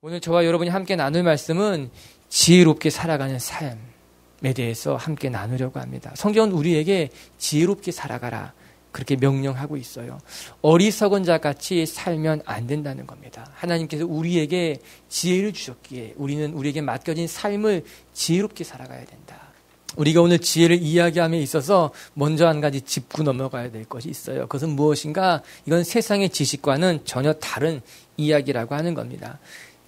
오늘 저와 여러분이 함께 나눌 말씀은 지혜롭게 살아가는 삶에 대해서 함께 나누려고 합니다. 성경은 우리에게 지혜롭게 살아가라 그렇게 명령하고 있어요. 어리석은 자같이 살면 안 된다는 겁니다. 하나님께서 우리에게 지혜를 주셨기에 우리에게 맡겨진 삶을 지혜롭게 살아가야 된다. 우리가 오늘 지혜를 이야기함에 있어서 먼저 한 가지 짚고 넘어가야 될 것이 있어요. 그것은 무엇인가? 이건 세상의 지식과는 전혀 다른 이야기라고 하는 겁니다.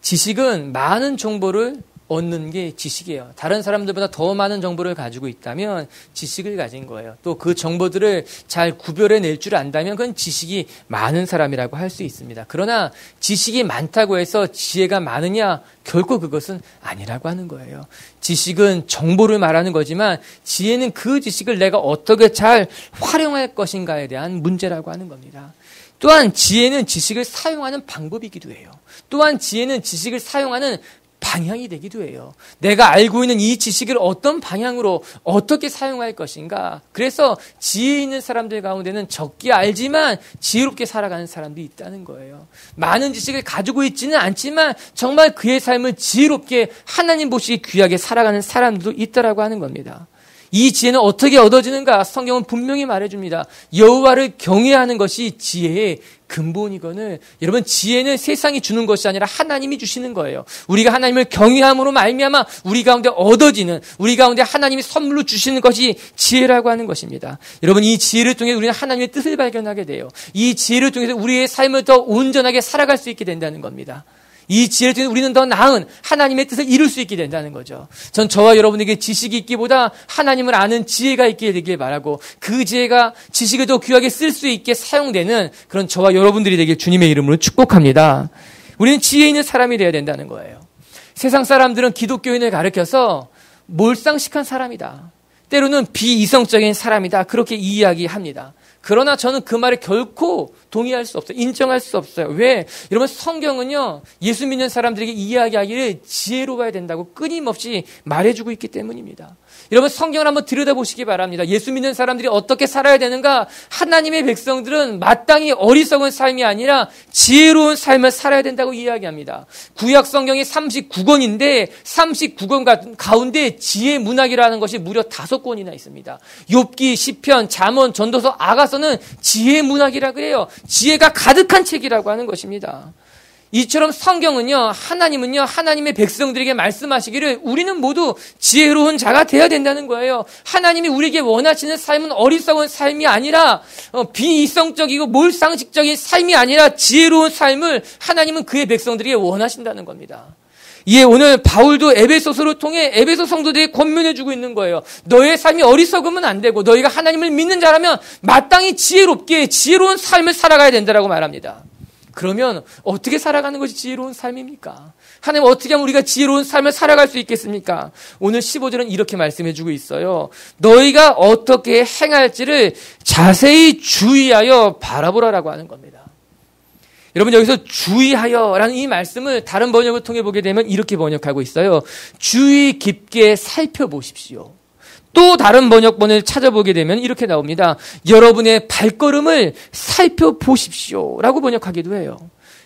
지식은 많은 정보를 얻는 게 지식이에요. 다른 사람들보다 더 많은 정보를 가지고 있다면 지식을 가진 거예요. 또 그 정보들을 잘 구별해낼 줄 안다면 그건 지식이 많은 사람이라고 할 수 있습니다. 그러나 지식이 많다고 해서 지혜가 많으냐? 결코 그것은 아니라고 하는 거예요. 지식은 정보를 말하는 거지만 지혜는 그 지식을 내가 어떻게 잘 활용할 것인가에 대한 문제라고 하는 겁니다. 또한 지혜는 지식을 사용하는 방법이기도 해요. 또한 지혜는 지식을 사용하는 방향이 되기도 해요. 내가 알고 있는 이 지식을 어떤 방향으로 어떻게 사용할 것인가. 그래서 지혜 있는 사람들 가운데는 적게 알지만 지혜롭게 살아가는 사람들이 있다는 거예요. 많은 지식을 가지고 있지는 않지만 정말 그의 삶을 지혜롭게 하나님 보시기 귀하게 살아가는 사람들도 있다라고 하는 겁니다. 이 지혜는 어떻게 얻어지는가? 성경은 분명히 말해줍니다. 여호와를 경외하는 것이 지혜의 근본이거늘. 여러분, 지혜는 세상이 주는 것이 아니라 하나님이 주시는 거예요. 우리가 하나님을 경외함으로 말미암아 우리 가운데 얻어지는, 우리 가운데 하나님이 선물로 주시는 것이 지혜라고 하는 것입니다. 여러분, 이 지혜를 통해 우리는 하나님의 뜻을 발견하게 돼요. 이 지혜를 통해서 우리의 삶을 더 온전하게 살아갈 수 있게 된다는 겁니다. 이 지혜를 통해 우리는 더 나은 하나님의 뜻을 이룰 수 있게 된다는 거죠. 전 저와 여러분에게 지식이 있기보다 하나님을 아는 지혜가 있게 되길 바라고, 그 지혜가 지식을 더 귀하게 쓸 수 있게 사용되는 그런 저와 여러분들이 되길 주님의 이름으로 축복합니다. 우리는 지혜 있는 사람이 되어야 된다는 거예요. 세상 사람들은 기독교인을 가르쳐서 몰상식한 사람이다, 때로는 비이성적인 사람이다, 그렇게 이야기합니다. 그러나 저는 그 말에 결코 동의할 수 없어요. 인정할 수 없어요. 왜? 여러분, 성경은요, 예수 믿는 사람들에게 이야기하기를 지혜로워야 된다고 끊임없이 말해주고 있기 때문입니다. 여러분, 성경을 한번 들여다보시기 바랍니다. 예수 믿는 사람들이 어떻게 살아야 되는가? 하나님의 백성들은 마땅히 어리석은 삶이 아니라 지혜로운 삶을 살아야 된다고 이야기합니다. 구약 성경이 39권인데 39권 가운데 지혜 문학이라는 것이 무려 5권이나 있습니다. 욥기, 시편, 잠언, 전도서, 아가서는 지혜 문학이라 그래요. 지혜가 가득한 책이라고 하는 것입니다. 이처럼 성경은요, 하나님은요, 하나님의 백성들에게 말씀하시기를 우리는 모두 지혜로운 자가 되어야 된다는 거예요. 하나님이 우리에게 원하시는 삶은 어리석은 삶이 아니라 비이성적이고 몰상식적인 삶이 아니라 지혜로운 삶을 하나님은 그의 백성들에게 원하신다는 겁니다. 이에 오늘 바울도 에베소서를 통해 에베소 성도들에게 권면해주고 있는 거예요. 너의 삶이 어리석으면 안 되고 너희가 하나님을 믿는 자라면 마땅히 지혜롭게 지혜로운 삶을 살아가야 된다라고 말합니다. 그러면 어떻게 살아가는 것이 지혜로운 삶입니까? 하나님, 어떻게 하면 우리가 지혜로운 삶을 살아갈 수 있겠습니까? 오늘 15절은 이렇게 말씀해주고 있어요. 너희가 어떻게 행할지를 자세히 주의하여 바라보라라고 하는 겁니다. 여러분, 여기서 주의하여라는 이 말씀을 다른 번역을 통해 보게 되면 이렇게 번역하고 있어요. 주의 깊게 살펴보십시오. 또 다른 번역본을 찾아보게 되면 이렇게 나옵니다. 여러분의 발걸음을 살펴보십시오 라고 번역하기도 해요.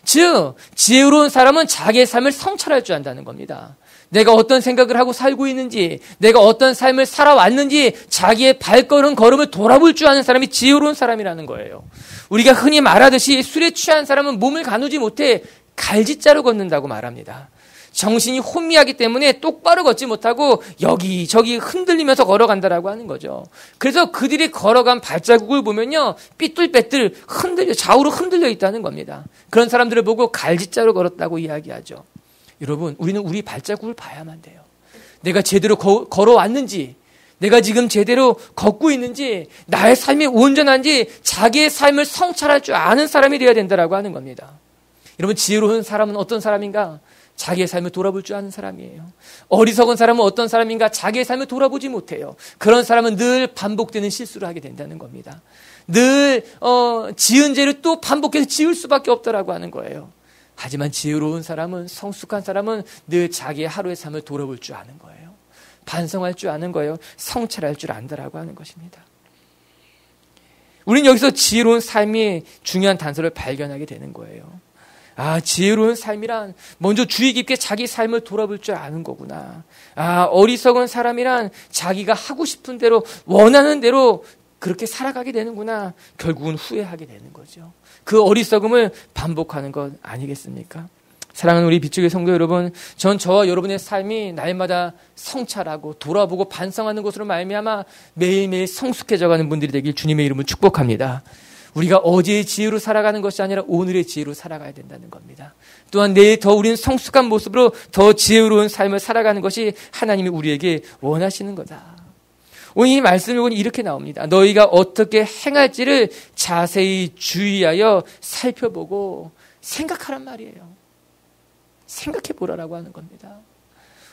즉, 지혜로운 사람은 자기의 삶을 성찰할 줄 안다는 겁니다. 내가 어떤 생각을 하고 살고 있는지, 내가 어떤 삶을 살아왔는지 자기의 걸음을 돌아볼 줄 아는 사람이 지혜로운 사람이라는 거예요. 우리가 흔히 말하듯이 술에 취한 사람은 몸을 가누지 못해 갈짓자로 걷는다고 말합니다. 정신이 혼미하기 때문에 똑바로 걷지 못하고 여기저기 흔들리면서 걸어간다라고 하는 거죠. 그래서 그들이 걸어간 발자국을 보면요, 삐뚤빼뚤 좌우로 흔들려 있다는 겁니다. 그런 사람들을 보고 갈짓자로 걸었다고 이야기하죠. 여러분, 우리는 우리 발자국을 봐야만 돼요. 내가 제대로 걸어왔는지, 내가 지금 제대로 걷고 있는지, 나의 삶이 온전한지 자기의 삶을 성찰할 줄 아는 사람이 되어야 된다라고 하는 겁니다. 여러분, 지혜로운 사람은 어떤 사람인가? 자기의 삶을 돌아볼 줄 아는 사람이에요. 어리석은 사람은 어떤 사람인가? 자기의 삶을 돌아보지 못해요. 그런 사람은 늘 반복되는 실수를 하게 된다는 겁니다. 늘 지은 죄를 또 반복해서 지을 수밖에 없다라고 하는 거예요. 하지만 지혜로운 사람은, 성숙한 사람은 늘 자기의 하루의 삶을 돌아볼 줄 아는 거예요. 반성할 줄 아는 거예요. 성찰할 줄 안다라고 하는 것입니다. 우리는 여기서 지혜로운 삶의 중요한 단서를 발견하게 되는 거예요. 지혜로운 삶이란 먼저 주의 깊게 자기 삶을 돌아볼 줄 아는 거구나. 어리석은 사람이란 자기가 하고 싶은 대로 원하는 대로 그렇게 살아가게 되는구나. 결국은 후회하게 되는 거죠. 그 어리석음을 반복하는 것 아니겠습니까? 사랑하는 우리 빛주의 성도 여러분, 전 저와 여러분의 삶이 날마다 성찰하고 돌아보고 반성하는 것으로 말미암아 매일매일 성숙해져가는 분들이 되길 주님의 이름으로 축복합니다. 우리가 어제의 지혜로 살아가는 것이 아니라 오늘의 지혜로 살아가야 된다는 겁니다. 또한 내일 더 우리는 성숙한 모습으로 더 지혜로운 삶을 살아가는 것이 하나님이 우리에게 원하시는 거다. 오늘 이 말씀을 보니 이렇게 나옵니다. 너희가 어떻게 행할지를 자세히 주의하여 살펴보고 생각하란 말이에요. 생각해 보라라고 하는 겁니다.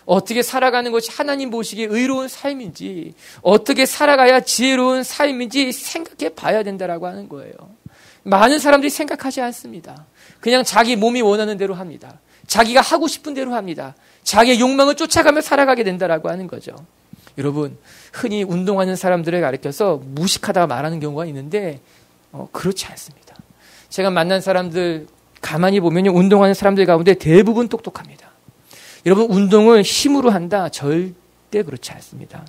어떻게 살아가는 것이 하나님 보시기에 의로운 삶인지, 어떻게 살아가야 지혜로운 삶인지 생각해 봐야 된다라고 하는 거예요. 많은 사람들이 생각하지 않습니다. 그냥 자기 몸이 원하는 대로 합니다. 자기가 하고 싶은 대로 합니다. 자기의 욕망을 쫓아가며 살아가게 된다라고 하는 거죠. 여러분, 흔히 운동하는 사람들을 가리켜서 무식하다고 말하는 경우가 있는데 그렇지 않습니다. 제가 만난 사람들 가만히 보면 운동하는 사람들 가운데 대부분 똑똑합니다. 여러분, 운동을 힘으로 한다? 절대 그렇지 않습니다.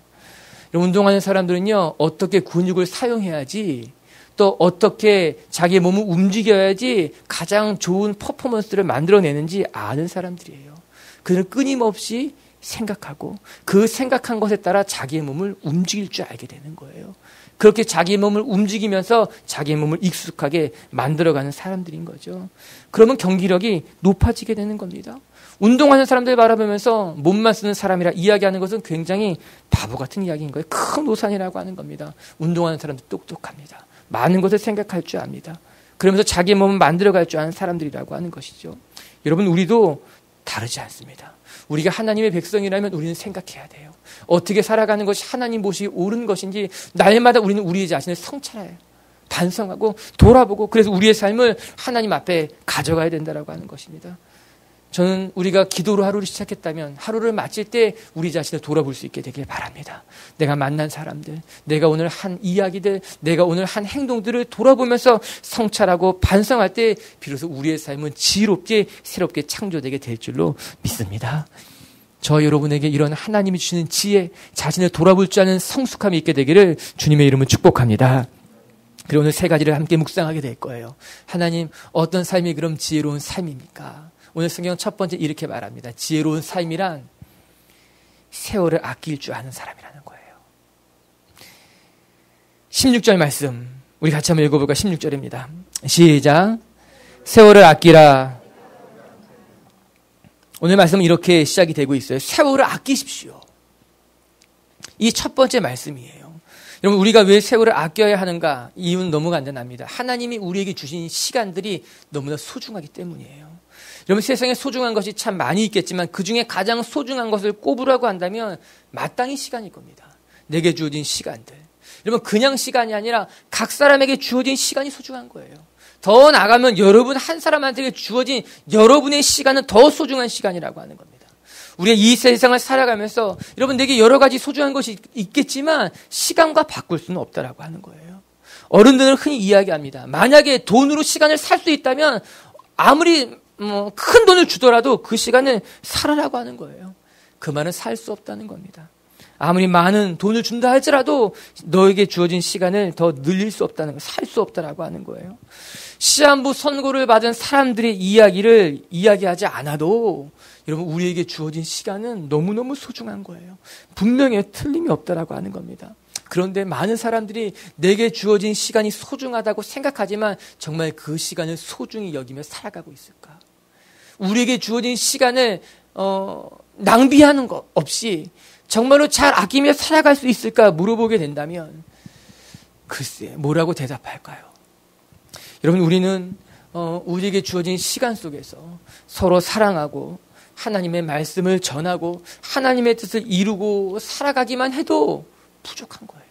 여러분, 운동하는 사람들은요, 어떻게 근육을 사용해야지, 또 어떻게 자기의 몸을 움직여야지 가장 좋은 퍼포먼스를 만들어내는지 아는 사람들이에요. 그는 끊임없이 생각하고 그 생각한 것에 따라 자기의 몸을 움직일 줄 알게 되는 거예요. 그렇게 자기의 몸을 움직이면서 자기의 몸을 익숙하게 만들어가는 사람들인 거죠. 그러면 경기력이 높아지게 되는 겁니다. 운동하는 사람들 바라보면서 몸만 쓰는 사람이라 이야기하는 것은 굉장히 바보 같은 이야기인 거예요. 큰 오산이라고 하는 겁니다. 운동하는 사람들 똑똑합니다. 많은 것을 생각할 줄 압니다. 그러면서 자기의 몸을 만들어갈 줄 아는 사람들이라고 하는 것이죠. 여러분, 우리도 다르지 않습니다. 우리가 하나님의 백성이라면 우리는 생각해야 돼요. 어떻게 살아가는 것이 하나님 보시기 옳은 것인지 날마다 우리는 우리 자신을 성찰해요. 반성하고 돌아보고 그래서 우리의 삶을 하나님 앞에 가져가야 된다라고 하는 것입니다. 저는 우리가 기도로 하루를 시작했다면 하루를 마칠 때 우리 자신을 돌아볼 수 있게 되길 바랍니다. 내가 만난 사람들, 내가 오늘 한 이야기들, 내가 오늘 한 행동들을 돌아보면서 성찰하고 반성할 때 비로소 우리의 삶은 지혜롭게 새롭게 창조되게 될 줄로 믿습니다. 저 여러분에게 이런 하나님이 주시는 지혜, 자신을 돌아볼 줄 아는 성숙함이 있게 되기를 주님의 이름으로 축복합니다. 그리고 오늘 세 가지를 함께 묵상하게 될 거예요. 하나님, 어떤 삶이 그럼 지혜로운 삶입니까? 오늘 성경 첫 번째 이렇게 말합니다. 지혜로운 삶이란 세월을 아낄 줄 아는 사람이라는 거예요. 16절 말씀 우리 같이 한번 읽어볼까? 16절입니다. 시작. 세월을 아끼라. 오늘 말씀은 이렇게 시작이 되고 있어요. 세월을 아끼십시오. 이 첫 번째 말씀이에요. 여러분, 우리가 왜 세월을 아껴야 하는가? 이유는 너무 간단합니다. 하나님이 우리에게 주신 시간들이 너무나 소중하기 때문이에요. 여러분, 세상에 소중한 것이 참 많이 있겠지만 그중에 가장 소중한 것을 꼽으라고 한다면 마땅히 시간일 겁니다. 내게 주어진 시간들. 여러분, 그냥 시간이 아니라 각 사람에게 주어진 시간이 소중한 거예요. 더 나가면 여러분 한 사람한테 주어진 여러분의 시간은 더 소중한 시간이라고 하는 겁니다. 우리가 이 세상을 살아가면서 여러분, 내게 여러 가지 소중한 것이 있겠지만 시간과 바꿀 수는 없다라고 하는 거예요. 어른들은 흔히 이야기합니다. 만약에 돈으로 시간을 살 수 있다면 아무리 큰 돈을 주더라도 그 시간을 살아라고 하는 거예요. 그 말은 살 수 없다는 겁니다. 아무리 많은 돈을 준다 할지라도 너에게 주어진 시간을 더 늘릴 수 없다는 거, 살 수 없다라고 하는 거예요. 시한부 선고를 받은 사람들의 이야기를 이야기하지 않아도 여러분, 우리에게 주어진 시간은 너무너무 소중한 거예요. 분명히 틀림이 없다라고 하는 겁니다. 그런데 많은 사람들이 내게 주어진 시간이 소중하다고 생각하지만 정말 그 시간을 소중히 여기며 살아가고 있을까? 우리에게 주어진 시간을 낭비하는 것 없이 정말로 잘 아끼며 살아갈 수 있을까 물어보게 된다면 글쎄 뭐라고 대답할까요? 여러분, 우리는 우리에게 주어진 시간 속에서 서로 사랑하고 하나님의 말씀을 전하고 하나님의 뜻을 이루고 살아가기만 해도 부족한 거예요.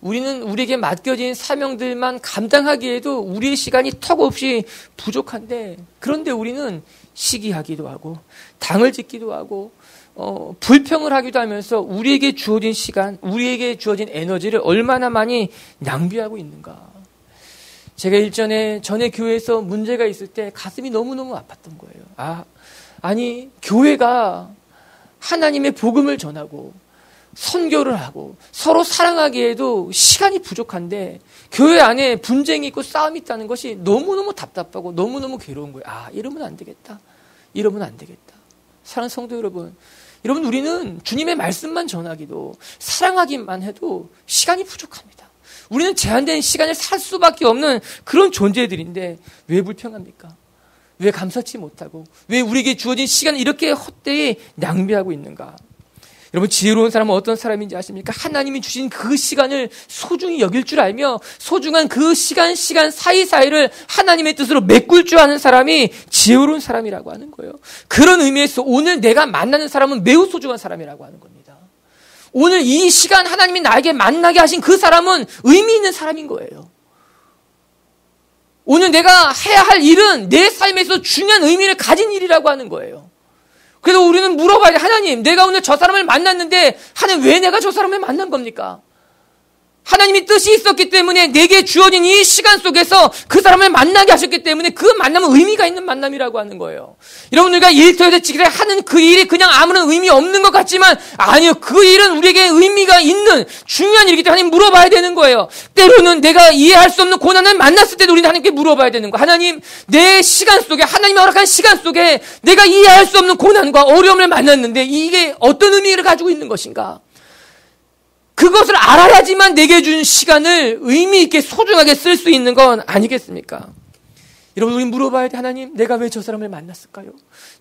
우리는 우리에게 맡겨진 사명들만 감당하기에도 우리의 시간이 턱없이 부족한데, 그런데 우리는 시기하기도 하고 당을 짓기도 하고 불평을 하기도 하면서 우리에게 주어진 시간, 우리에게 주어진 에너지를 얼마나 많이 낭비하고 있는가. 제가 전에 교회에서 문제가 있을 때 가슴이 너무너무 아팠던 거예요. 아니 교회가 하나님의 복음을 전하고 선교를 하고 서로 사랑하기에도 시간이 부족한데 교회 안에 분쟁이 있고 싸움이 있다는 것이 너무너무 답답하고 너무너무 괴로운 거예요. 이러면 안 되겠다. 이러면 안 되겠다. 사랑하는 성도 여러분, 우리는 주님의 말씀만 전하기도 사랑하기만 해도 시간이 부족합니다. 우리는 제한된 시간을 살 수밖에 없는 그런 존재들인데 왜 불평합니까? 왜 감사치 못하고 왜 우리에게 주어진 시간을 이렇게 헛되이 낭비하고 있는가? 여러분, 지혜로운 사람은 어떤 사람인지 아십니까? 하나님이 주신 그 시간을 소중히 여길 줄 알며 소중한 그 시간 사이사이를 하나님의 뜻으로 메꿀 줄 아는 사람이 지혜로운 사람이라고 하는 거예요. 그런 의미에서 오늘 내가 만나는 사람은 매우 소중한 사람이라고 하는 겁니다. 오늘 이 시간 하나님이 나에게 만나게 하신 그 사람은 의미 있는 사람인 거예요. 오늘 내가 해야 할 일은 내 삶에서 중요한 의미를 가진 일이라고 하는 거예요. 그래서 우리는 물어봐야 돼. 하나님, 내가 오늘 저 사람을 만났는데 하나님 왜 내가 저 사람을 만난 겁니까? 하나님이 뜻이 있었기 때문에 내게 주어진 이 시간 속에서 그 사람을 만나게 하셨기 때문에 그 만남은 의미가 있는 만남이라고 하는 거예요. 여러분, 우리가 일터에서 지금 하는 그 일이 그냥 아무런 의미 없는 것 같지만 아니요, 그 일은 우리에게 의미가 있는 중요한 일이기 때문에 하나님 물어봐야 되는 거예요. 때로는 내가 이해할 수 없는 고난을 만났을 때도 우리는 하나님께 물어봐야 되는 거예요. 하나님, 내 시간 속에, 하나님이 허락한 시간 속에 내가 이해할 수 없는 고난과 어려움을 만났는데 이게 어떤 의미를 가지고 있는 것인가? 그것을 알아야지만 내게 준 시간을 의미 있게 소중하게 쓸 수 있는 건 아니겠습니까? 여러분, 우리 물어봐야 돼. 하나님, 내가 왜 저 사람을 만났을까요?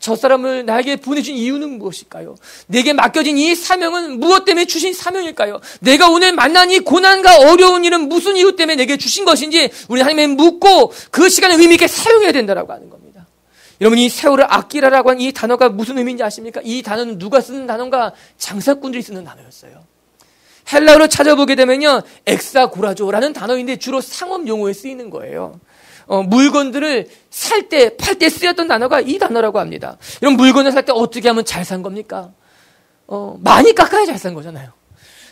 저 사람을 나에게 보내준 이유는 무엇일까요? 내게 맡겨진 이 사명은 무엇 때문에 주신 사명일까요? 내가 오늘 만난 이 고난과 어려운 일은 무슨 이유 때문에 내게 주신 것인지 우리 하나님께 묻고 그 시간을 의미 있게 사용해야 된다고 하는 겁니다. 여러분, 이 세월을 아끼라라고 하는 이 단어가 무슨 의미인지 아십니까? 이 단어는 누가 쓰는 단어인가? 장사꾼들이 쓰는 단어였어요. 헬라어로 찾아보게 되면요, 엑사고라조라는 단어인데 주로 상업 용어에 쓰이는 거예요. 물건들을 살 때, 팔 때 쓰였던 단어가 이 단어라고 합니다. 이런 물건을 살 때 어떻게 하면 잘 산 겁니까? 많이 깎아야 잘 산 거잖아요.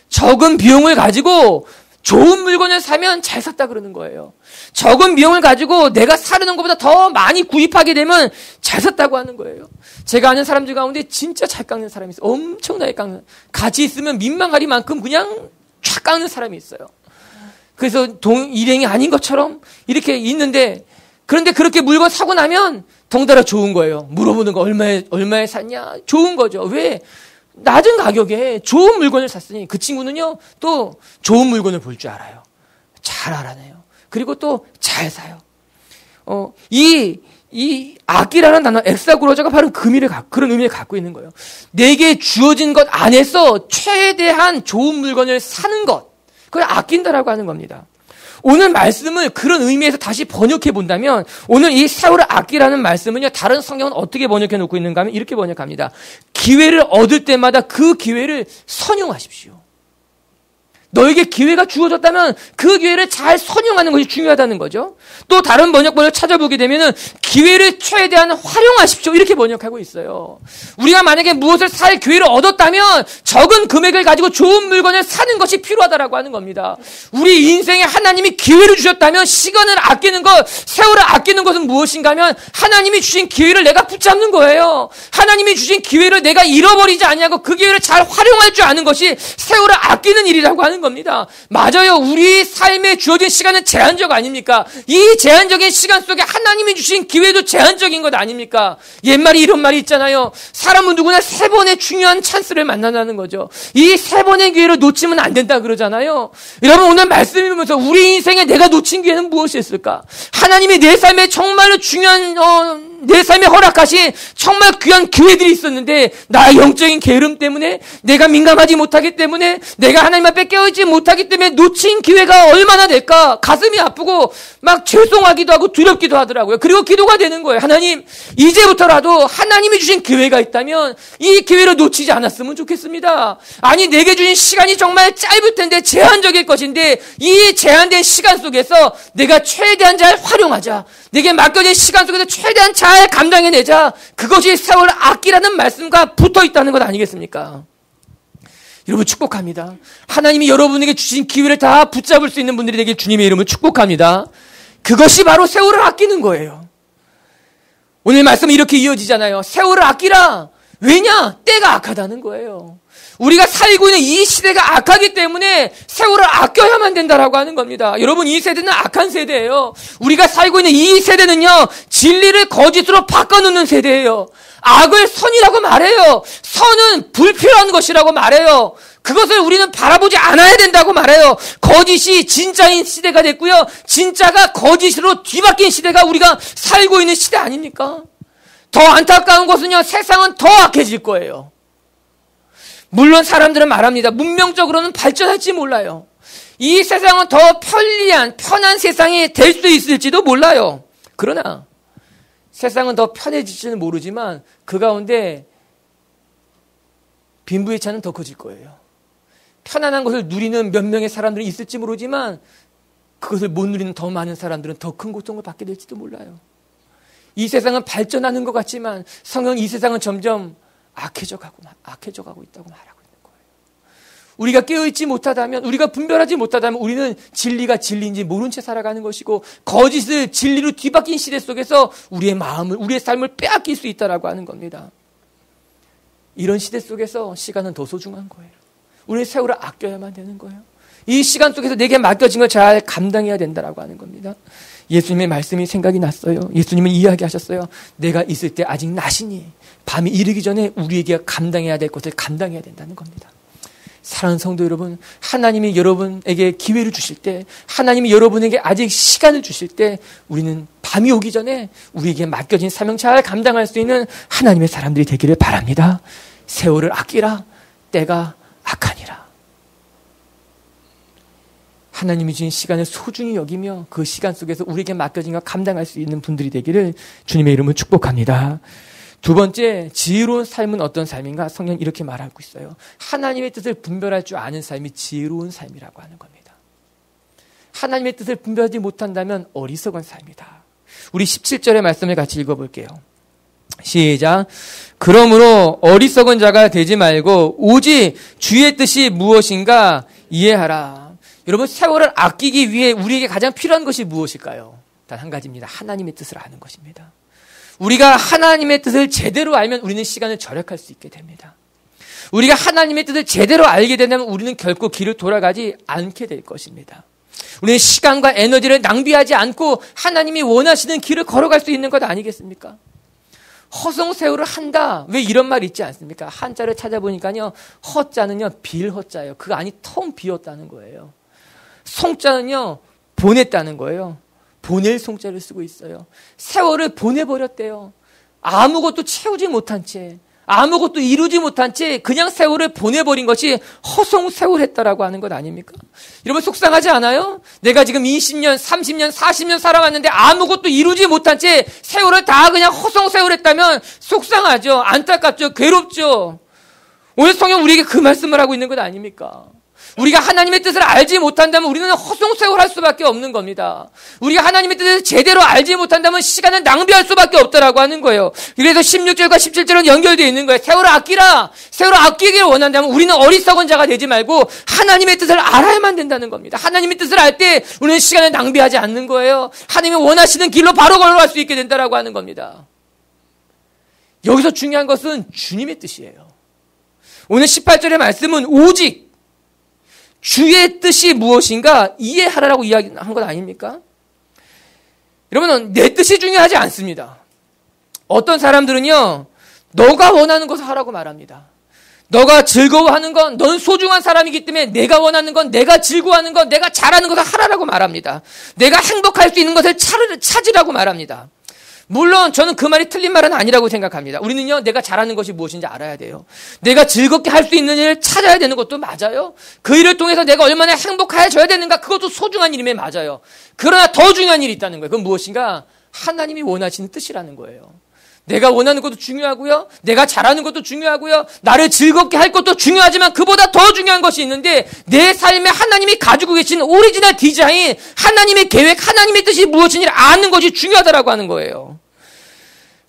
적은 비용을 가지고 좋은 물건을 사면 잘 샀다 그러는 거예요. 적은 비용을 가지고 내가 사려는 것보다 더 많이 구입하게 되면 잘 샀다고 하는 거예요. 제가 아는 사람들 가운데 진짜 잘 깎는 사람이 있어요. 엄청나게 깎는. 같이 있으면 민망하리만큼 그냥 쫙 깎는 사람이 있어요. 그래서 일행이 아닌 것처럼 이렇게 있는데, 그런데 그렇게 물건 사고 나면 덩달아 좋은 거예요. 물어보는 거 얼마에 샀냐? 좋은 거죠. 왜? 낮은 가격에 좋은 물건을 샀으니 그 친구는요, 또 좋은 물건을 볼 줄 알아요. 잘 알아내요. 그리고 또 잘 사요. 이 아끼라는 단어, 엑사고라조가 바로 그런 의미를 갖고 있는 거예요. 내게 주어진 것 안에서 최대한 좋은 물건을 사는 것, 그걸 아낀다라고 하는 겁니다. 오늘 말씀을 그런 의미에서 다시 번역해 본다면, 오늘 이 세월을 아끼라는 말씀은요, 다른 성경은 어떻게 번역해 놓고 있는가 하면 이렇게 번역합니다. 기회를 얻을 때마다 그 기회를 선용하십시오. 너에게 기회가 주어졌다면 그 기회를 잘 선용하는 것이 중요하다는 거죠. 또 다른 번역본을 찾아보게 되면은 기회를 최대한 활용하십시오, 이렇게 번역하고 있어요. 우리가 만약에 무엇을 살 기회를 얻었다면 적은 금액을 가지고 좋은 물건을 사는 것이 필요하다라고 하는 겁니다. 우리 인생에 하나님이 기회를 주셨다면 시간을 아끼는 것, 세월을 아끼는 것은 무엇인가 하면 하나님이 주신 기회를 내가 붙잡는 거예요. 하나님이 주신 기회를 내가 잃어버리지 아니하고 그 기회를 잘 활용할 줄 아는 것이 세월을 아끼는 일이라고 하는 겁니다. 맞아요. 우리 삶에 주어진 시간은 제한적 아닙니까? 이 제한적인 시간 속에 하나님이 주신 기회도 제한적인 것 아닙니까? 옛말에 이런 말이 있잖아요. 사람은 누구나 3번의 중요한 찬스를 만나는 거죠. 이 3번의 기회를 놓치면 안 된다 그러잖아요. 여러분, 오늘 말씀이면서 우리 인생에 내가 놓친 기회는 무엇이었을까? 하나님이 내 삶에 정말로 중요한 내 삶에 허락하신 정말 귀한 기회들이 있었는데 나의 영적인 게으름 때문에, 내가 민감하지 못하기 때문에, 내가 하나님 앞에 깨어있지 못하기 때문에 놓친 기회가 얼마나 될까? 가슴이 아프고 막 죄송하기도 하고 두렵기도 하더라고요. 그리고 기도가 되는 거예요. 하나님, 이제부터라도 하나님이 주신 기회가 있다면 이 기회를 놓치지 않았으면 좋겠습니다. 아니, 내게 주신 시간이 정말 짧을 텐데, 제한적일 것인데 이 제한된 시간 속에서 내가 최대한 잘 활용하자. 내게 맡겨진 시간 속에서 최대한 잘 감당해내자. 그것이 세월을 아끼라는 말씀과 붙어 있다는 것 아니겠습니까? 여러분, 축복합니다. 하나님이 여러분에게 주신 기회를 다 붙잡을 수 있는 분들이 되길 주님의 이름을 축복합니다. 그것이 바로 세월을 아끼는 거예요. 오늘 말씀은 이렇게 이어지잖아요. 세월을 아끼라. 왜냐? 때가 악하다는 거예요. 우리가 살고 있는 이 시대가 악하기 때문에 세월을 아껴야만 된다라고 하는 겁니다. 여러분, 이 세대는 악한 세대예요. 우리가 살고 있는 이 세대는요, 진리를 거짓으로 바꿔놓는 세대예요. 악을 선이라고 말해요. 선은 불필요한 것이라고 말해요. 그것을 우리는 바라보지 않아야 된다고 말해요. 거짓이 진짜인 시대가 됐고요. 진짜가 거짓으로 뒤바뀐 시대가 우리가 살고 있는 시대 아닙니까? 더 안타까운 것은요, 세상은 더 악해질 거예요. 물론 사람들은 말합니다. 문명적으로는 발전할지 몰라요. 이 세상은 더 편리한, 편한 세상이 될 수 있을지도 몰라요. 그러나 세상은 더 편해질지는 모르지만 그 가운데 빈부의 차는 더 커질 거예요. 편안한 것을 누리는 몇 명의 사람들이 있을지 모르지만 그것을 못 누리는 더 많은 사람들은 더 큰 고통을 받게 될지도 몰라요. 이 세상은 발전하는 것 같지만 성경은 이 세상은 점점 악해져 가고 있다고 말하고 있는 거예요. 우리가 깨어있지 못하다면, 우리가 분별하지 못하다면 우리는 진리가 진리인지 모른 채 살아가는 것이고 거짓을 진리로 뒤바뀐 시대 속에서 우리의 마음을, 우리의 삶을 빼앗길 수 있다라고 하는 겁니다. 이런 시대 속에서 시간은 더 소중한 거예요. 우리는 세월을 아껴야만 되는 거예요. 이 시간 속에서 내게 맡겨진 걸 잘 감당해야 된다라고 하는 겁니다. 예수님의 말씀이 생각이 났어요. 예수님은 이야기하셨어요. 내가 있을 때 아직 나시니 밤이 이르기 전에 우리에게 감당해야 될 것을 감당해야 된다는 겁니다. 사랑하는 성도 여러분, 하나님이 여러분에게 기회를 주실 때, 하나님이 여러분에게 아직 시간을 주실 때 우리는 밤이 오기 전에 우리에게 맡겨진 사명 잘 감당할 수 있는 하나님의 사람들이 되기를 바랍니다. 세월을 아끼라. 때가 악하니라. 하나님이 주신 시간을 소중히 여기며 그 시간 속에서 우리에게 맡겨진 것 감당할 수 있는 분들이 되기를 주님의 이름으로 축복합니다. 두 번째, 지혜로운 삶은 어떤 삶인가? 성경은 이렇게 말하고 있어요. 하나님의 뜻을 분별할 줄 아는 삶이 지혜로운 삶이라고 하는 겁니다. 하나님의 뜻을 분별하지 못한다면 어리석은 삶이다. 우리 17절의 말씀을 같이 읽어볼게요. 시작. 그러므로 어리석은 자가 되지 말고 오직 주의 뜻이 무엇인가 이해하라. 여러분, 세월을 아끼기 위해 우리에게 가장 필요한 것이 무엇일까요? 단 한 가지입니다. 하나님의 뜻을 아는 것입니다. 우리가 하나님의 뜻을 제대로 알면 우리는 시간을 절약할 수 있게 됩니다. 우리가 하나님의 뜻을 제대로 알게 된다면 우리는 결코 길을 돌아가지 않게 될 것입니다. 우리는 시간과 에너지를 낭비하지 않고 하나님이 원하시는 길을 걸어갈 수 있는 것 아니겠습니까? 허송세월을 한다. 왜 이런 말 있지 않습니까? 한자를 찾아보니까요, 허자는요, 빌허자예요. 그 안이 텅 비었다는 거예요. 송자는요, 보냈다는 거예요. 보낼 송자를 쓰고 있어요. 세월을 보내버렸대요. 아무것도 채우지 못한 채, 아무것도 이루지 못한 채 그냥 세월을 보내버린 것이 허송세월했다라고 하는 것 아닙니까? 여러분, 속상하지 않아요? 내가 지금 20년, 30년, 40년 살아왔는데 아무것도 이루지 못한 채 세월을 다 그냥 허송세월했다면 속상하죠. 안타깝죠. 괴롭죠. 오늘 성경 우리에게 그 말씀을 하고 있는 것 아닙니까? 우리가 하나님의 뜻을 알지 못한다면 우리는 허송세월할 수밖에 없는 겁니다. 우리가 하나님의 뜻을 제대로 알지 못한다면 시간을 낭비할 수밖에 없다라고 하는 거예요. 그래서 16절과 17절은 연결되어 있는 거예요. 세월을 아끼라. 세월을 아끼기를 원한다면 우리는 어리석은 자가 되지 말고 하나님의 뜻을 알아야만 된다는 겁니다. 하나님의 뜻을 알 때 우리는 시간을 낭비하지 않는 거예요. 하나님이 원하시는 길로 바로 걸어갈 수 있게 된다라고 하는 겁니다. 여기서 중요한 것은 주님의 뜻이에요. 오늘 18절의 말씀은 오직 주의 뜻이 무엇인가 이해하라고 이야기한 것 아닙니까? 여러분, 내 뜻이 중요하지 않습니다. 어떤 사람들은요, 너가 원하는 것을 하라고 말합니다. 너가 즐거워하는 건, 넌 소중한 사람이기 때문에 내가 원하는 건, 내가 즐거워하는 건, 내가 잘하는 것을 하라고 말합니다. 내가 행복할 수 있는 것을 찾으라고 말합니다. 물론 저는 그 말이 틀린 말은 아니라고 생각합니다. 우리는요, 내가 잘하는 것이 무엇인지 알아야 돼요. 내가 즐겁게 할 수 있는 일을 찾아야 되는 것도 맞아요. 그 일을 통해서 내가 얼마나 행복해져야 되는가, 그것도 소중한 일임에 맞아요. 그러나 더 중요한 일이 있다는 거예요. 그건 무엇인가? 하나님이 원하시는 뜻이라는 거예요. 내가 원하는 것도 중요하고요, 내가 잘하는 것도 중요하고요, 나를 즐겁게 할 것도 중요하지만 그보다 더 중요한 것이 있는데, 내 삶에 하나님이 가지고 계신 오리지널 디자인, 하나님의 계획, 하나님의 뜻이 무엇인지를 아는 것이 중요하다라고 하는 거예요.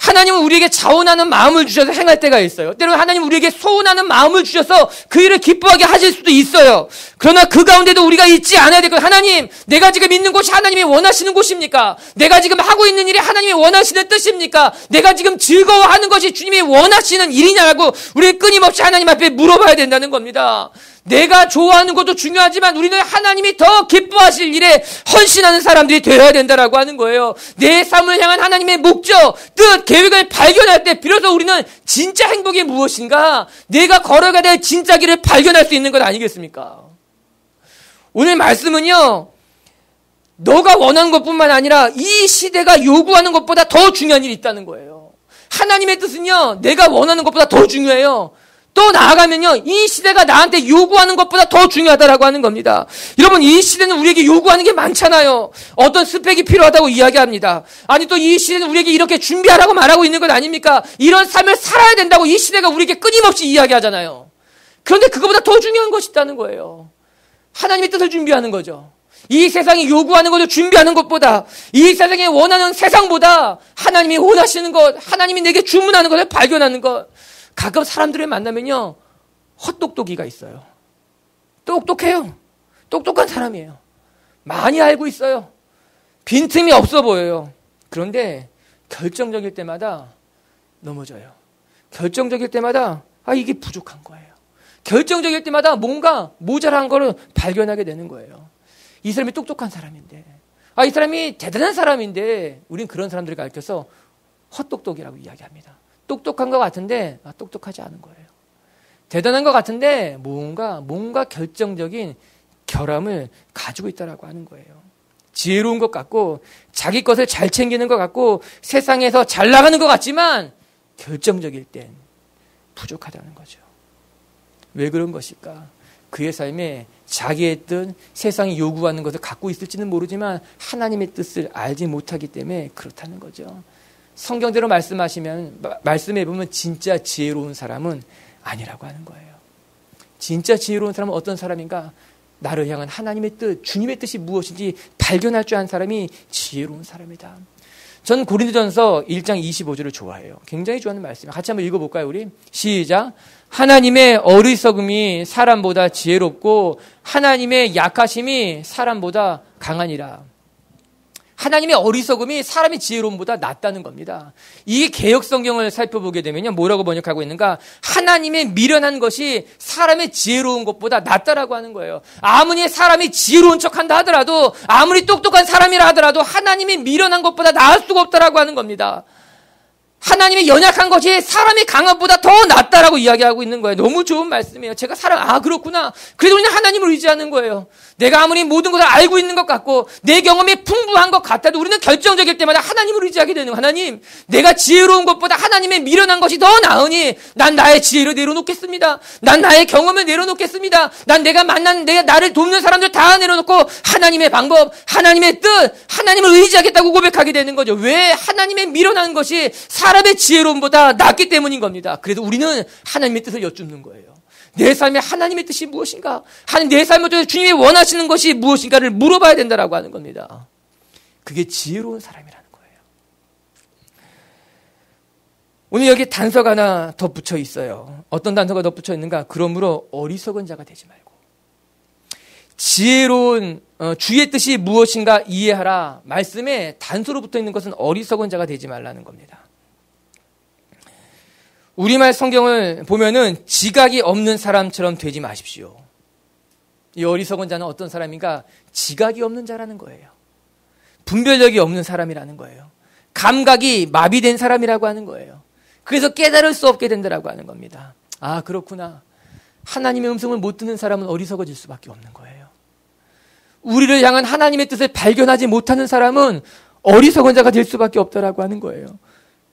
하나님은 우리에게 자원하는 마음을 주셔서 행할 때가 있어요. 때로는 하나님은 우리에게 소원하는 마음을 주셔서 그 일을 기뻐하게 하실 수도 있어요. 그러나 그 가운데도 우리가 잊지 않아야 될 거예요. 하나님, 내가 지금 있는 곳이 하나님이 원하시는 곳입니까? 내가 지금 하고 있는 일이 하나님이 원하시는 뜻입니까? 내가 지금 즐거워하는 것이 주님이 원하시는 일이냐고 우리는 끊임없이 하나님 앞에 물어봐야 된다는 겁니다. 내가 좋아하는 것도 중요하지만 우리는 하나님이 더 기뻐하실 일에 헌신하는 사람들이 되어야 된다라고 하는 거예요. 내 삶을 향한 하나님의 목적, 뜻, 계획을 발견할 때 비로소 우리는 진짜 행복이 무엇인가, 내가 걸어가야 될 진짜 길을 발견할 수 있는 것 아니겠습니까? 오늘 말씀은요, 너가 원하는 것뿐만 아니라 이 시대가 요구하는 것보다 더 중요한 일이 있다는 거예요. 하나님의 뜻은요, 내가 원하는 것보다 더 중요해요. 또 나아가면요, 이 시대가 나한테 요구하는 것보다 더 중요하다라고 하는 겁니다. 여러분, 이 시대는 우리에게 요구하는 게 많잖아요. 어떤 스펙이 필요하다고 이야기합니다. 아니, 또 이 시대는 우리에게 이렇게 준비하라고 말하고 있는 것 아닙니까? 이런 삶을 살아야 된다고 이 시대가 우리에게 끊임없이 이야기하잖아요. 그런데 그거보다 더 중요한 것이 있다는 거예요. 하나님의 뜻을 준비하는 거죠. 이 세상이 요구하는 것을 준비하는 것보다, 이 세상이 원하는 세상보다 하나님이 원하시는 것, 하나님이 내게 주문하는 것을 발견하는 것. 가끔 사람들을 만나면요, 헛똑똑이가 있어요. 똑똑해요. 똑똑한 사람이에요. 많이 알고 있어요. 빈틈이 없어 보여요. 그런데 결정적일 때마다 넘어져요. 결정적일 때마다 이게 부족한 거예요. 결정적일 때마다 뭔가 모자란 거를 발견하게 되는 거예요. 이 사람이 똑똑한 사람인데, 이 사람이 대단한 사람인데, 우린 그런 사람들을 가르쳐서 헛똑똑이라고 이야기합니다. 똑똑한 것 같은데 똑똑하지 않은 거예요. 대단한 것 같은데 뭔가 결정적인 결함을 가지고 있다라고 하는 거예요. 지혜로운 것 같고 자기 것을 잘 챙기는 것 같고 세상에서 잘 나가는 것 같지만 결정적일 땐 부족하다는 거죠. 왜 그런 것일까? 그의 삶에 자기의 뜻, 세상이 요구하는 것을 갖고 있을지는 모르지만 하나님의 뜻을 알지 못하기 때문에 그렇다는 거죠. 성경대로 말씀해 보면 진짜 지혜로운 사람은 아니라고 하는 거예요. 진짜 지혜로운 사람은 어떤 사람인가? 나를 향한 하나님의 뜻, 주님의 뜻이 무엇인지 발견할 줄 아는 사람이 지혜로운 사람이다. 전 고린도전서 1장 25절을 좋아해요. 굉장히 좋아하는 말씀이에요. 같이 한번 읽어볼까요, 우리? 시작. 하나님의 어리석음이 사람보다 지혜롭고 하나님의 약하심이 사람보다 강하니라. 하나님의 어리석음이 사람의 지혜로움보다 낫다는 겁니다. 이 개역성경을 살펴보게 되면요, 뭐라고 번역하고 있는가? 하나님의 미련한 것이 사람의 지혜로운 것보다 낫다라고 하는 거예요. 아무리 사람이 지혜로운 척한다 하더라도, 아무리 똑똑한 사람이라 하더라도 하나님의 미련한 것보다 나을 수가 없다라고 하는 겁니다. 하나님의 연약한 것이 사람의 강함보다 더 낫다라고 이야기하고 있는 거예요. 너무 좋은 말씀이에요. 제가 그렇구나. 그래도 그냥 하나님을 의지하는 거예요. 내가 아무리 모든 것을 알고 있는 것 같고 내 경험이 풍부한 것 같아도 우리는 결정적일 때마다 하나님을 의지하게 되는 거예요. 하나님, 내가 지혜로운 것보다 하나님의 미련한 것이 더 나으니 난 나의 지혜를 내려놓겠습니다. 난 나의 경험을 내려놓겠습니다. 난 내가 만난 나를 돕는 사람들 다 내려놓고 하나님의 방법, 하나님의 뜻, 하나님을 의지하겠다고 고백하게 되는 거죠. 왜? 하나님의 미련한 것이 사람의 지혜로움보다 낫기 때문인 겁니다. 그래도 우리는 하나님의 뜻을 여쭙는 거예요. 내 삶에 하나님의 뜻이 무엇인가? 내 삶을 통해 주님이 원하시는 것이 무엇인가를 물어봐야 된다라고 하는 겁니다. 그게 지혜로운 사람이라는 거예요. 오늘 여기 단서가 하나 덧붙여 있어요. 어떤 단서가 덧붙여 있는가? 그러므로 어리석은 자가 되지 말고 지혜로운 주의 뜻이 무엇인가 이해하라. 말씀에 단서로 붙어 있는 것은 어리석은 자가 되지 말라는 겁니다. 우리말 성경을 보면은 지각이 없는 사람처럼 되지 마십시오. 이 어리석은 자는 어떤 사람인가? 지각이 없는 자라는 거예요. 분별력이 없는 사람이라는 거예요. 감각이 마비된 사람이라고 하는 거예요. 그래서 깨달을 수 없게 된다라고 하는 겁니다. 그렇구나. 하나님의 음성을 못 듣는 사람은 어리석어질 수밖에 없는 거예요. 우리를 향한 하나님의 뜻을 발견하지 못하는 사람은 어리석은 자가 될 수밖에 없다라고 하는 거예요.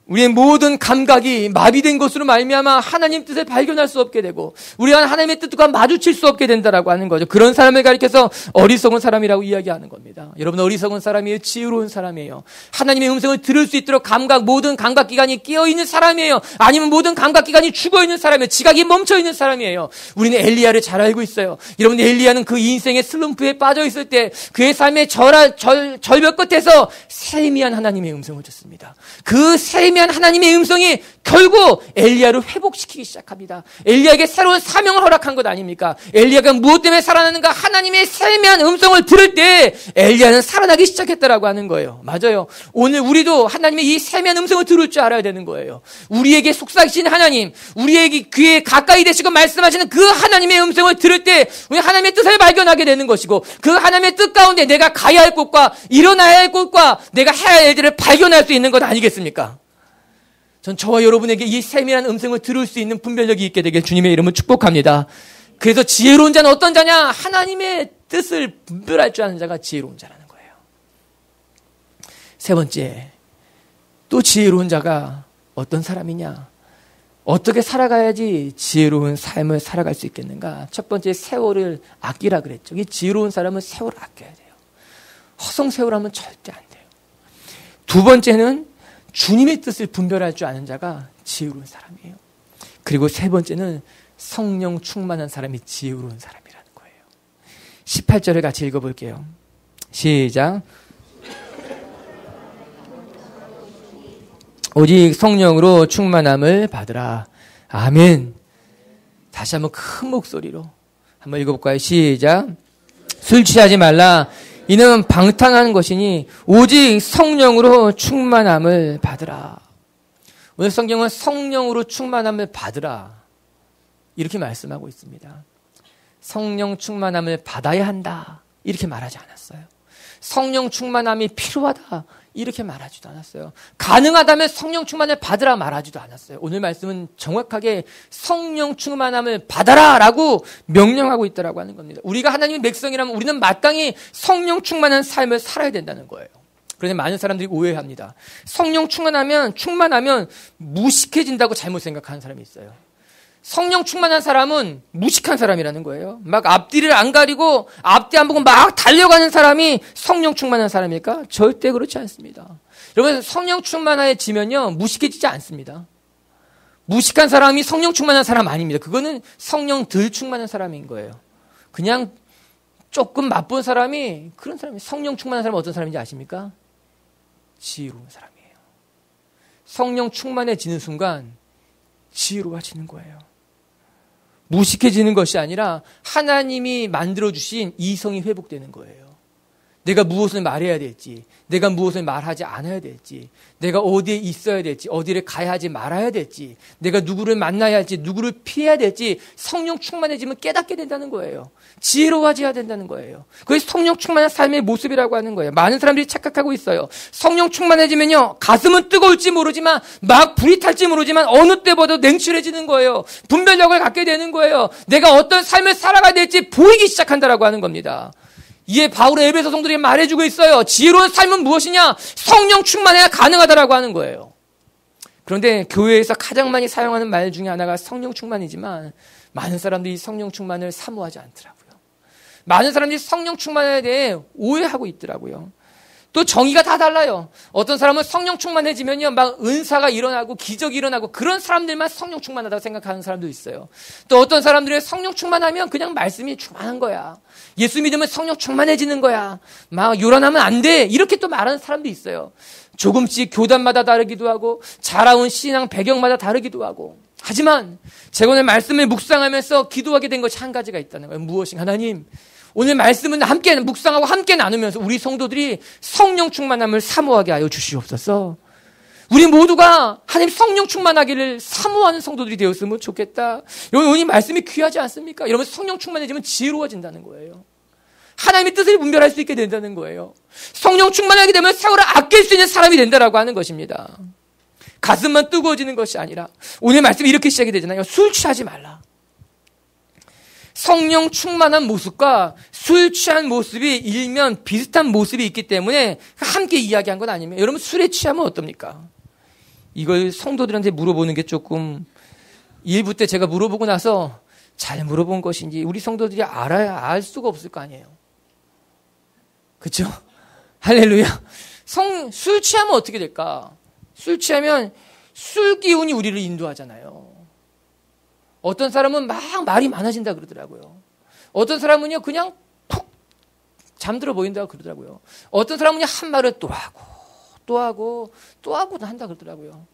우리의 모든 감각이 마비된 것으로 말미암아 하나님 뜻을 발견할 수 없게 되고 우리가 하나님의 뜻과 마주칠 수 없게 된다라고 하는 거죠. 그런 사람을 가리켜서 어리석은 사람이라고 이야기하는 겁니다. 여러분, 어리석은 사람이에요? 지혜로운 사람이에요? 하나님의 음성을 들을 수 있도록 모든 감각기관이 끼어있는 사람이에요? 아니면 모든 감각기관이 죽어있는 사람이에요? 지각이 멈춰있는 사람이에요? 우리는 엘리야를 잘 알고 있어요. 여러분, 엘리야는 그 인생의 슬럼프에 빠져있을 때 그의 삶의 절벽 끝에서 세미한 하나님의 음성을 듣습니다. 그 세미한 세미한 하나님의 음성이 결국 엘리야를 회복시키기 시작합니다. 엘리야에게 새로운 사명을 허락한 것 아닙니까? 엘리야가 무엇 때문에 살아나는가? 하나님의 세미한 음성을 들을 때 엘리야는 살아나기 시작했다라고 하는 거예요. 맞아요. 오늘 우리도 하나님의 이 세미한 음성을 들을 줄 알아야 되는 거예요. 우리에게 속삭이신 하나님, 우리에게 귀에 가까이 되시고 말씀하시는 그 하나님의 음성을 들을 때 우리 하나님의 뜻을 발견하게 되는 것이고, 그 하나님의 뜻 가운데 내가 가야 할 곳과 일어나야 할 곳과 내가 해야 할 일들을 발견할 수 있는 것 아니겠습니까? 전 저와 여러분에게 이 세밀한 음성을 들을 수 있는 분별력이 있게 되길 주님의 이름으로 축복합니다. 그래서 지혜로운 자는 어떤 자냐? 하나님의 뜻을 분별할 줄 아는 자가 지혜로운 자라는 거예요. 세 번째, 또 지혜로운 자가 어떤 사람이냐? 어떻게 살아가야지 지혜로운 삶을 살아갈 수 있겠는가? 첫 번째, 세월을 아끼라 그랬죠. 이 지혜로운 사람은 세월을 아껴야 돼요. 허송세월하면 절대 안 돼요. 두 번째는 주님의 뜻을 분별할 줄 아는 자가 지혜로운 사람이에요. 그리고 세 번째는 성령 충만한 사람이 지혜로운 사람이라는 거예요. 18절을 같이 읽어볼게요. 시작. 오직 성령으로 충만함을 받으라. 아멘. 다시 한번 큰 목소리로 한번 읽어볼까요? 시작. 술 취하지 말라. 이는 방탕한 것이니 오직 성령으로 충만함을 받으라. 오늘 성경은 성령으로 충만함을 받으라 이렇게 말씀하고 있습니다. 성령 충만함을 받아야 한다 이렇게 말하지 않았어요. 성령 충만함이 필요하다 이렇게 말하지도 않았어요. 가능하다면 성령 충만을 받으라 말하지도 않았어요. 오늘 말씀은 정확하게 성령 충만함을 받아라 라고 명령하고 있다라고 하는 겁니다. 우리가 하나님의 백성이라면 우리는 마땅히 성령 충만한 삶을 살아야 된다는 거예요. 그런데 많은 사람들이 오해합니다. 성령 충만하면 무식해진다고 잘못 생각하는 사람이 있어요. 성령 충만한 사람은 무식한 사람이라는 거예요. 막 앞뒤를 안 가리고 앞뒤 안 보고 막 달려가는 사람이 성령 충만한 사람일까? 절대 그렇지 않습니다. 여러분, 성령 충만해지면요 무식해지지 않습니다. 무식한 사람이 성령 충만한 사람 아닙니다. 그거는 성령 덜 충만한 사람인 거예요. 그냥 조금 맛본 사람이 그런 사람이 성령 충만한 사람은 어떤 사람인지 아십니까? 지혜로운 사람이에요. 성령 충만해지는 순간 지혜로워지는 거예요. 무식해지는 것이 아니라 하나님이 만들어주신 이성이 회복되는 거예요. 내가 무엇을 말해야 될지, 내가 무엇을 말하지 않아야 될지, 내가 어디에 있어야 될지, 어디를 가야 하지 말아야 될지, 내가 누구를 만나야 할지, 누구를 피해야 될지 성령 충만해지면 깨닫게 된다는 거예요. 지혜로워져야 된다는 거예요. 그게 성령 충만한 삶의 모습이라고 하는 거예요. 많은 사람들이 착각하고 있어요. 성령 충만해지면요 가슴은 뜨거울지 모르지만 막 불이 탈지 모르지만 어느 때보다 냉철해지는 거예요. 분별력을 갖게 되는 거예요. 내가 어떤 삶을 살아가야 될지 보이기 시작한다라고 하는 겁니다. 이에 바울의 에베소 성도들이 말해주고 있어요. 지혜로운 삶은 무엇이냐? 성령 충만해야 가능하다라고 하는 거예요. 그런데 교회에서 가장 많이 사용하는 말 중에 하나가 성령 충만이지만 많은 사람들이 성령 충만을 사모하지 않더라고요. 많은 사람들이 성령 충만에 대해 오해하고 있더라고요. 또 정의가 다 달라요. 어떤 사람은 성령 충만해지면요 막 은사가 일어나고 기적이 일어나고 그런 사람들만 성령 충만하다고 생각하는 사람도 있어요. 또 어떤 사람들은 성령 충만하면 그냥 말씀이 충만한 거야. 예수 믿으면 성령 충만해지는 거야. 막 요란하면 안 돼. 이렇게 또 말하는 사람도 있어요. 조금씩 교단마다 다르기도 하고 자라온 신앙 배경마다 다르기도 하고. 하지만 제가 오늘 말씀을 묵상하면서 기도하게 된 것이 한 가지가 있다는 거예요. 무엇인가? 하나님, 오늘 말씀은 함께 묵상하고 함께 나누면서 우리 성도들이 성령 충만함을 사모하게 하여 주시옵소서. 우리 모두가 하나님 성령 충만하기를 사모하는 성도들이 되었으면 좋겠다. 여러분, 오늘 말씀이 귀하지 않습니까? 여러분, 성령 충만해지면 지혜로워진다는 거예요. 하나님의 뜻을 분별할 수 있게 된다는 거예요. 성령 충만하게 되면 세월을 아낄 수 있는 사람이 된다라고 하는 것입니다. 가슴만 뜨거워지는 것이 아니라 오늘 말씀이 이렇게 시작이 되잖아요. 술 취하지 말라. 성령 충만한 모습과 술 취한 모습이 일면 비슷한 모습이 있기 때문에 함께 이야기한 건 아닙니다. 여러분, 술에 취하면 어떻습니까? 이걸 성도들한테 물어보는 게 조금, 일부 때 제가 물어보고 나서 잘 물어본 것인지 우리 성도들이 알 수가 없을 거 아니에요. 그렇죠? 할렐루야. 술 취하면 어떻게 될까? 술 취하면 술 기운이 우리를 인도하잖아요. 어떤 사람은 막 말이 많아진다 그러더라고요. 어떤 사람은요 그냥 푹 잠들어 보인다고 그러더라고요. 어떤 사람은요 한 말을 또 하고 한다 그러더라고요.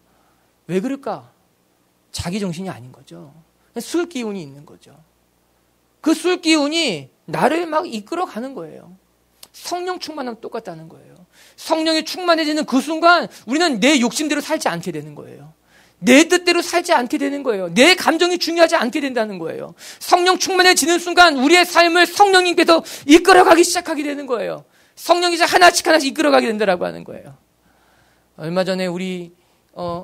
왜 그럴까? 자기 정신이 아닌 거죠. 술 기운이 있는 거죠. 그 술 기운이 나를 막 이끌어가는 거예요. 성령 충만하면 똑같다는 거예요. 성령이 충만해지는 그 순간 우리는 내 욕심대로 살지 않게 되는 거예요. 내 뜻대로 살지 않게 되는 거예요. 내 감정이 중요하지 않게 된다는 거예요. 성령 충만해지는 순간 우리의 삶을 성령님께서 이끌어가기 시작하게 되는 거예요. 성령이 이제 하나씩 하나씩 이끌어가게 된다라고 하는 거예요. 얼마 전에 우리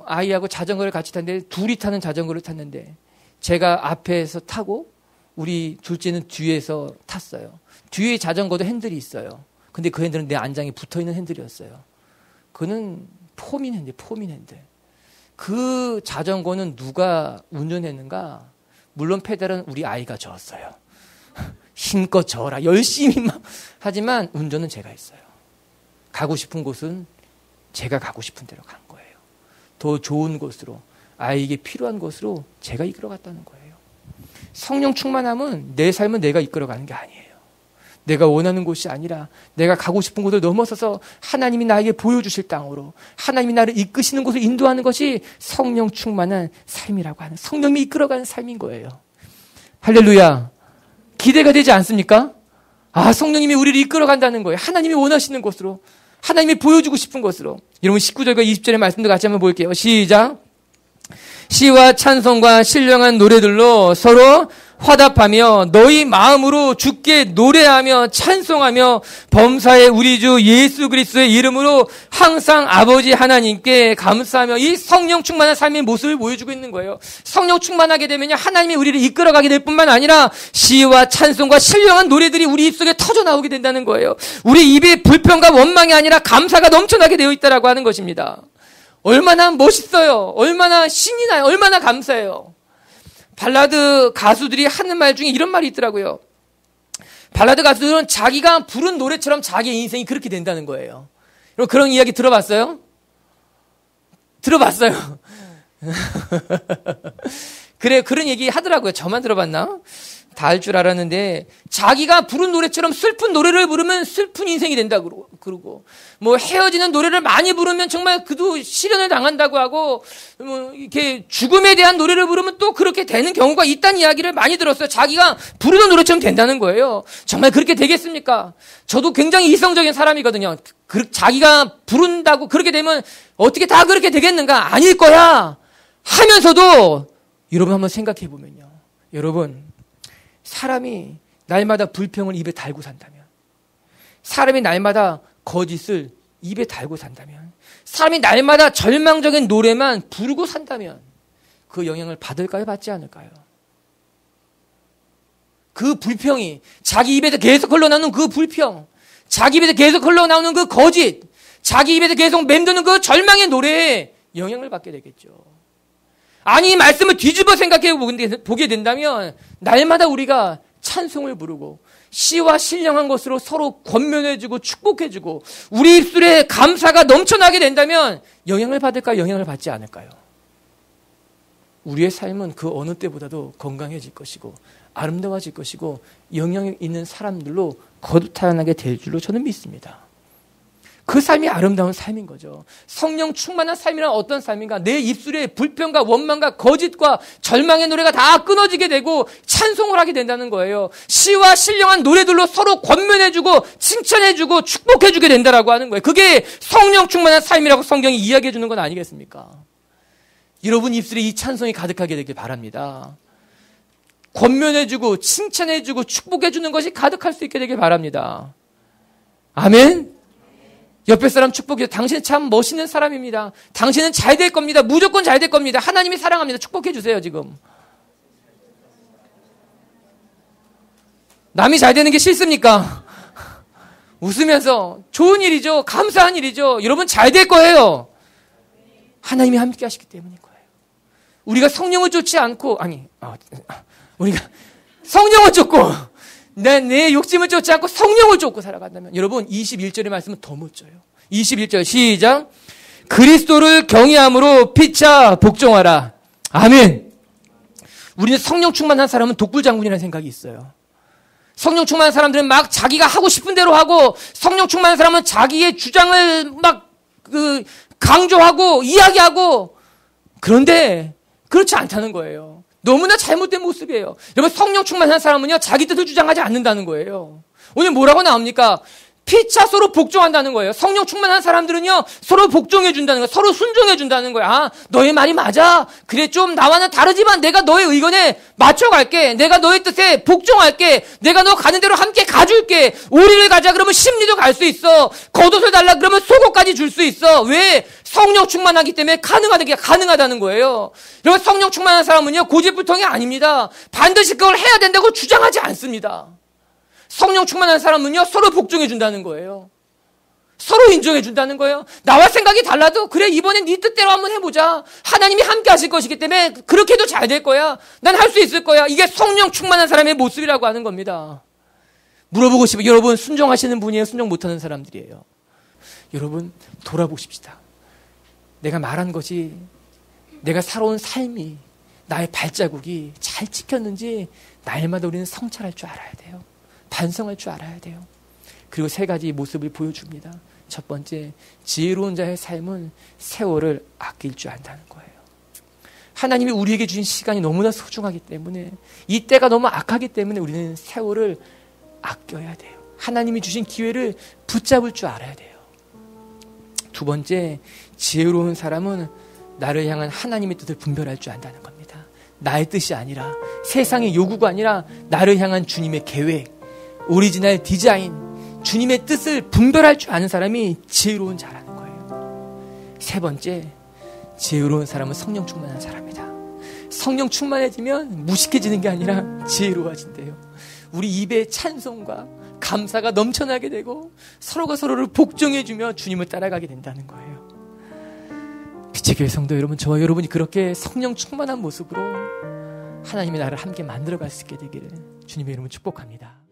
아이하고 자전거를 같이 탔는데 둘이 타는 자전거를 탔는데 제가 앞에서 타고 우리 둘째는 뒤에서 탔어요. 뒤에 자전거도 핸들이 있어요. 근데 그 핸들은 내 안장에 붙어있는 핸들이었어요. 그는 포민 핸들. 그 자전거는 누가 운전했는가? 물론 페달은 우리 아이가 저었어요. 힘껏 저어라. 열심히 막. 하지만 운전은 제가 했어요. 가고 싶은 곳은 제가 가고 싶은 대로 간 거예요. 더 좋은 곳으로, 아이에게 필요한 곳으로 제가 이끌어갔다는 거예요. 성령 충만함은 내 삶은 내가 이끌어가는 게 아니에요. 내가 원하는 곳이 아니라 내가 가고 싶은 곳을 넘어서서 하나님이 나에게 보여주실 땅으로 하나님이 나를 이끄시는 곳을 인도하는 것이 성령 충만한 삶이라고 하는, 성령이 이끌어가는 삶인 거예요. 할렐루야. 기대가 되지 않습니까? 성령님이 우리를 이끌어간다는 거예요. 하나님이 원하시는 곳으로, 하나님이 보여주고 싶은 곳으로. 여러분 19절과 20절의 말씀도 같이 한번 볼게요. 시작. 시와 찬송과 신령한 노래들로 서로 화답하며 너희 마음으로 주께 노래하며 찬송하며 범사의 우리 주 예수 그리스도의 이름으로 항상 아버지 하나님께 감사하며, 이 성령 충만한 삶의 모습을 보여주고 있는 거예요. 성령 충만하게 되면요, 하나님이 우리를 이끌어가게 될 뿐만 아니라 시와 찬송과 신령한 노래들이 우리 입속에 터져 나오게 된다는 거예요. 우리 입에 불평과 원망이 아니라 감사가 넘쳐나게 되어 있다라고 하는 것입니다. 얼마나 멋있어요. 얼마나 신이 나요. 얼마나 감사해요. 발라드 가수들이 하는 말 중에 이런 말이 있더라고요. 발라드 가수들은 자기가 부른 노래처럼 자기의 인생이 그렇게 된다는 거예요. 여러분 그런 이야기 들어봤어요? 들어봤어요. 그래, 그런 얘기 하더라고요. 저만 들어봤나? 다 알 줄 알았는데, 자기가 부른 노래처럼 슬픈 노래를 부르면 슬픈 인생이 된다고 그러고, 뭐 헤어지는 노래를 많이 부르면 정말 그도 시련을 당한다고 하고, 뭐 이렇게 죽음에 대한 노래를 부르면 또 그렇게 되는 경우가 있다는 이야기를 많이 들었어요. 자기가 부르는 노래처럼 된다는 거예요. 정말 그렇게 되겠습니까? 저도 굉장히 이성적인 사람이거든요. 자기가 부른다고 그렇게 되면 어떻게 다 그렇게 되겠는가? 아닐 거야 하면서도, 여러분 한번 생각해 보면요, 여러분, 사람이 날마다 불평을 입에 달고 산다면, 사람이 날마다 거짓을 입에 달고 산다면, 사람이 날마다 절망적인 노래만 부르고 산다면 그 영향을 받을까요? 받지 않을까요? 그 불평이 자기 입에서 계속 흘러나오는 그 불평, 자기 입에서 계속 흘러나오는 그 거짓, 자기 입에서 계속 맴도는 그 절망의 노래에 영향을 받게 되겠죠. 아니, 이 말씀을 뒤집어 생각해 보게 된다면 날마다 우리가 찬송을 부르고 시와 신령한 것으로 서로 권면해주고 축복해주고 우리 입술에 감사가 넘쳐나게 된다면 영향을 받을까요? 영향을 받지 않을까요? 우리의 삶은 그 어느 때보다도 건강해질 것이고 아름다워질 것이고 영향력 있는 사람들로 거듭타연하게 될 줄로 저는 믿습니다. 그 삶이 아름다운 삶인 거죠. 성령 충만한 삶이란 어떤 삶인가? 내 입술에 불평과 원망과 거짓과 절망의 노래가 다 끊어지게 되고 찬송을 하게 된다는 거예요. 시와 신령한 노래들로 서로 권면해주고 칭찬해주고 축복해주게 된다라고 하는 거예요. 그게 성령 충만한 삶이라고 성경이 이야기해 주는 건 아니겠습니까? 여러분 입술에 이 찬송이 가득하게 되길 바랍니다. 권면해주고 칭찬해주고 축복해주는 것이 가득할 수 있게 되길 바랍니다. 아멘. 옆에 사람 축복해요. 당신은 참 멋있는 사람입니다. 당신은 잘 될 겁니다. 무조건 잘 될 겁니다. 하나님이 사랑합니다. 축복해 주세요. 지금 남이 잘 되는 게 싫습니까? 웃으면서 좋은 일이죠. 감사한 일이죠. 여러분 잘 될 거예요. 하나님이 함께 하시기 때문인 거예요. 우리가 성령을 쫓지 않고, 우리가 성령을 쫓고 내 욕심을 쫓지 않고 성령을 쫓고 살아간다면, 여러분 21절의 말씀은 더 멋져요. 21절 시작. 그리스도를 경외함으로 피차 복종하라. 아멘. 우리는 성령 충만한 사람은 독불장군이라는 생각이 있어요. 성령 충만한 사람들은 막 자기가 하고 싶은 대로 하고, 성령 충만한 사람은 자기의 주장을 막 강조하고 이야기하고 그런데 그렇지 않다는 거예요. 너무나 잘못된 모습이에요. 여러분, 성령 충만한 사람은요, 자기 뜻을 주장하지 않는다는 거예요. 오늘 뭐라고 나옵니까? 피차 서로 복종한다는 거예요. 성령 충만한 사람들은요, 서로 복종해준다는 거예요. 서로 순종해준다는 거예요. 아, 너의 말이 맞아. 그래, 좀 나와는 다르지만 내가 너의 의견에 맞춰갈게. 내가 너의 뜻에 복종할게. 내가 너 가는 대로 함께 가줄게. 오리를 가자 그러면 십리도 갈 수 있어. 겉옷을 달라 그러면 속옷까지 줄 수 있어. 왜? 성령 충만하기 때문에 가능하다는 거예요. 여러분, 성령 충만한 사람은요, 고집불통이 아닙니다. 반드시 그걸 해야 된다고 주장하지 않습니다. 성령 충만한 사람은요, 서로 복종해 준다는 거예요. 서로 인정해 준다는 거예요. 나와 생각이 달라도 그래, 이번엔 네 뜻대로 한번 해보자. 하나님이 함께 하실 것이기 때문에 그렇게 해도 잘 될 거야. 난 할 수 있을 거야. 이게 성령 충만한 사람의 모습이라고 하는 겁니다. 물어보고 싶어요. 여러분, 순종하시는 분이에요? 순종 못하는 사람들이에요? 여러분, 돌아보십시다. 내가 말한 것이, 내가 살아온 삶이, 나의 발자국이 잘 찍혔는지 날마다 우리는 성찰할 줄 알아야 돼요. 반성할 줄 알아야 돼요. 그리고 세 가지 모습을 보여줍니다. 첫 번째, 지혜로운 자의 삶은 세월을 아낄 줄 안다는 거예요. 하나님이 우리에게 주신 시간이 너무나 소중하기 때문에, 이 때가 너무 악하기 때문에 우리는 세월을 아껴야 돼요. 하나님이 주신 기회를 붙잡을 줄 알아야 돼요. 두 번째, 지혜로운 사람은 나를 향한 하나님의 뜻을 분별할 줄 안다는 겁니다. 나의 뜻이 아니라, 세상의 요구가 아니라 나를 향한 주님의 계획, 오리지널 디자인, 주님의 뜻을 분별할 줄 아는 사람이 지혜로운 자라는 거예요. 세 번째, 지혜로운 사람은 성령 충만한 사람이다. 성령 충만해지면 무식해지는 게 아니라 지혜로워진대요. 우리 입에 찬송과 감사가 넘쳐나게 되고 서로가 서로를 복종해주며 주님을 따라가게 된다는 거예요. 빛의 교회 성도 여러분, 저와 여러분이 그렇게 성령 충만한 모습으로 하나님의 나라를 함께 만들어갈 수 있게 되기를 주님의 이름으로 축복합니다.